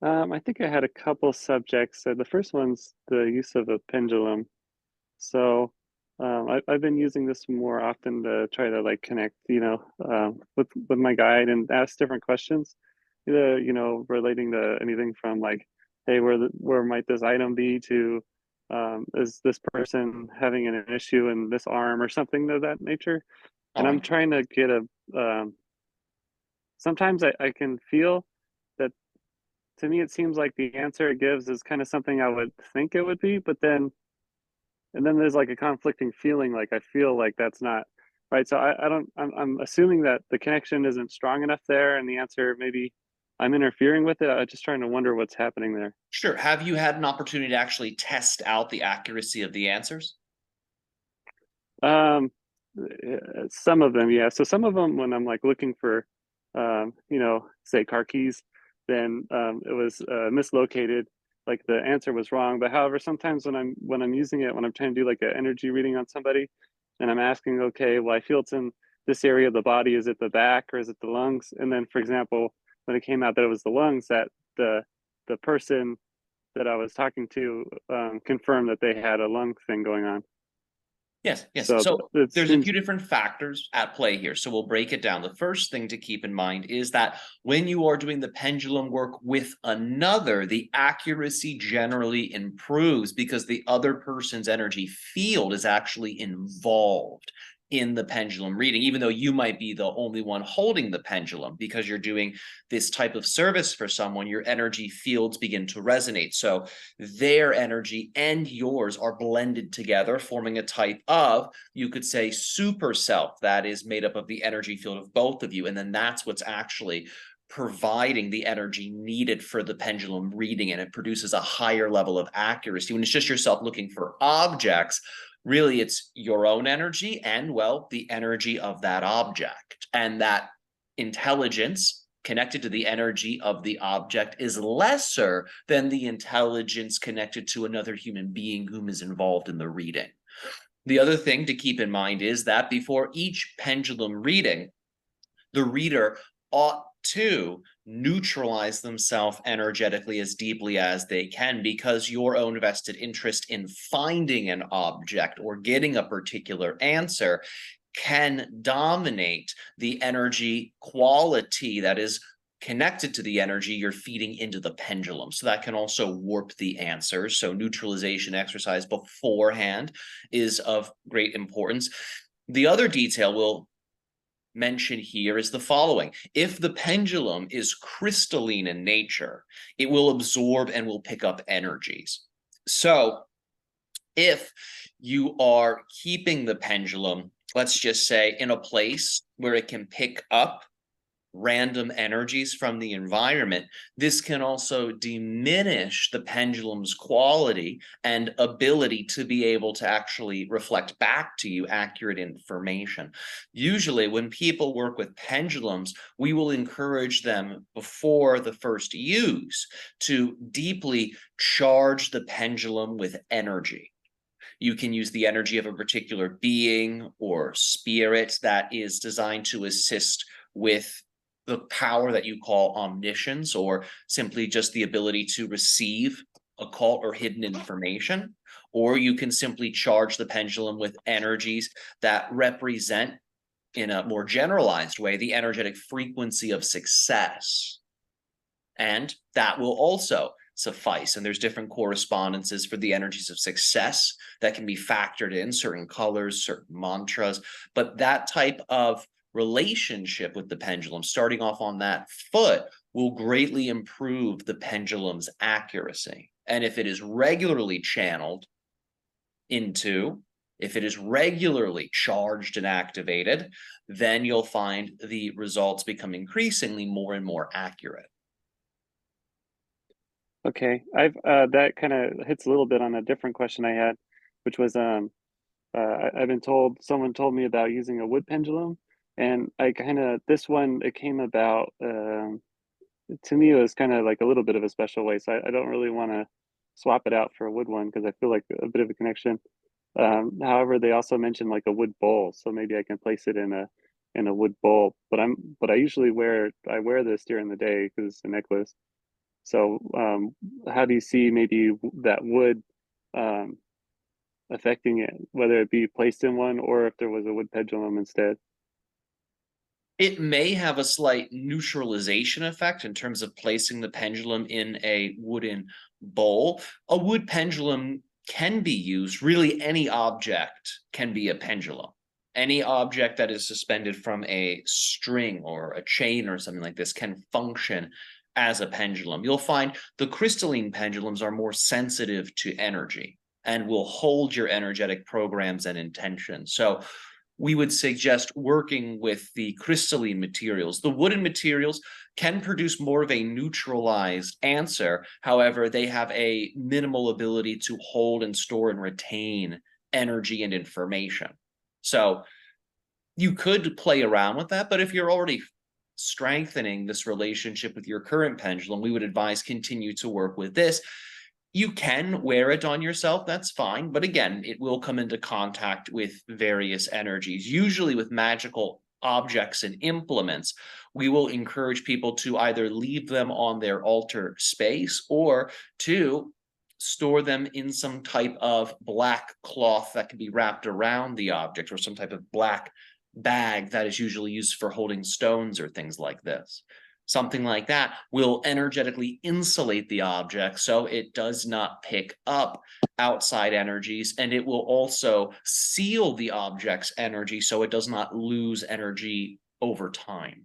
I think I had a couple subjects. The first one's the use of a pendulum. So I've been using this more often to try to like connect, with my guide and ask different questions, either relating to anything from like, hey, where might this item be to is this person having an issue in this arm or something of that nature? And Oh, I'm trying to get a. Sometimes I can feel that to me it seems like the answer it gives is kind of something I would think it would be, but then and then there's like a conflicting feeling like I feel like that's not right. So I don't I'm assuming that the connection isn't strong enough there and the answer maybe I'm interfering with it. I'm just trying to wonder what's happening there. sure. Have you had an opportunity to actually test out the accuracy of the answers? Um, some of them, yeah. So some of them, when I'm like looking for, say car keys, then it was mislocated. Like the answer was wrong. But however, sometimes when I'm using it, when I'm trying to do like an energy reading on somebody, and I'm asking, okay, well, I feel it's in this area of the body. Is it the back or is it the lungs? And then, for example, when it came out that it was the lungs, that the person that I was talking to confirmed that they had a lung thing going on. Yes, yes. So So it there's a seems few different factors at play here. So we'll break it down. The first thing to keep in mind is that when you are doing the pendulum work with another, the accuracy generally improves because the other person's energy field is actually involved in the pendulum reading, even though you might be the only one holding the pendulum because you're doing this type of service for someone, your energy fields begin to resonate. So their energy and yours are blended together, forming a type of, you could say, super self that is made up of the energy field of both of you. And then that's what's actually providing the energy needed for the pendulum reading, and it produces a higher level of accuracy. When it's just yourself looking for objects, really it's your own energy and, well, the energy of that object. And that intelligence connected to the energy of the object is lesser than the intelligence connected to another human being whom is involved in the reading. The other thing to keep in mind is that before each pendulum reading, the reader ought to neutralize themselves energetically as deeply as they can, because your own vested interest in finding an object or getting a particular answer can dominate the energy quality that is connected to the energy you're feeding into the pendulum. So that can also warp the answers. So neutralization exercise beforehand is of great importance. The other detail we'll mention here is the following. If the pendulum is crystalline in nature, it will absorb and will pick up energies. So if you are keeping the pendulum, let's just say, in a place where it can pick up random energies from the environment, this can also diminish the pendulum's quality and ability to be able to actually reflect back to you accurate information. Usually, when people work with pendulums, we will encourage them before the first use to deeply charge the pendulum with energy. You can use the energy of a particular being or spirit that is designed to assist with the power that you call omniscience, or simply just the ability to receive occult or hidden information. Or you can simply charge the pendulum with energies that represent, in a more generalized way, the energetic frequency of success. And that will also suffice. And there's different correspondences for the energies of success that can be factored in, certain colors, certain mantras. But that type of relationship with the pendulum, starting off on that foot, will greatly improve the pendulum's accuracy. And if it is regularly channeled into, if it is regularly charged and activated, then you'll find the results become increasingly more and more accurate. okay. I've that kind of hits a little bit on a different question I had, which was I've been told someone told me about using a wood pendulum, and I kind of this one it came about to me it was kind of like a little bit of a special way, so I don't really want to swap it out for a wood one because I feel like a bit of a connection. However, they also mentioned like a wood bowl, so maybe I can place it in a wood bowl. But I usually wear this during the day because it's a necklace. So how do you see maybe that wood affecting it, whether it be placed in one or if there was a wood pendulum instead? It may have a slight neutralization effect in terms of placing the pendulum in a wooden bowl. A wood pendulum can be used, really any object can be a pendulum. Any object that is suspended from a string or a chain or something like this can function as a pendulum. You'll find the crystalline pendulums are more sensitive to energy and will hold your energetic programs and intentions. So we would suggest working with the crystalline materials. The wooden materials can produce more of a neutralized answer. However, they have a minimal ability to hold and store and retain energy and information. So you could play around with that, but if you're already strengthening this relationship with your current pendulum, we would advise continue to work with this. You can wear it on yourself, that's fine. But again, it will come into contact with various energies, usually with magical objects and implements. We will encourage people to either leave them on their altar space or to store them in some type of black cloth that can be wrapped around the object, or some type of black bag that is usually used for holding stones or things like this. Something like that will energetically insulate the object so it does not pick up outside energies, and it will also seal the object's energy so it does not lose energy over time.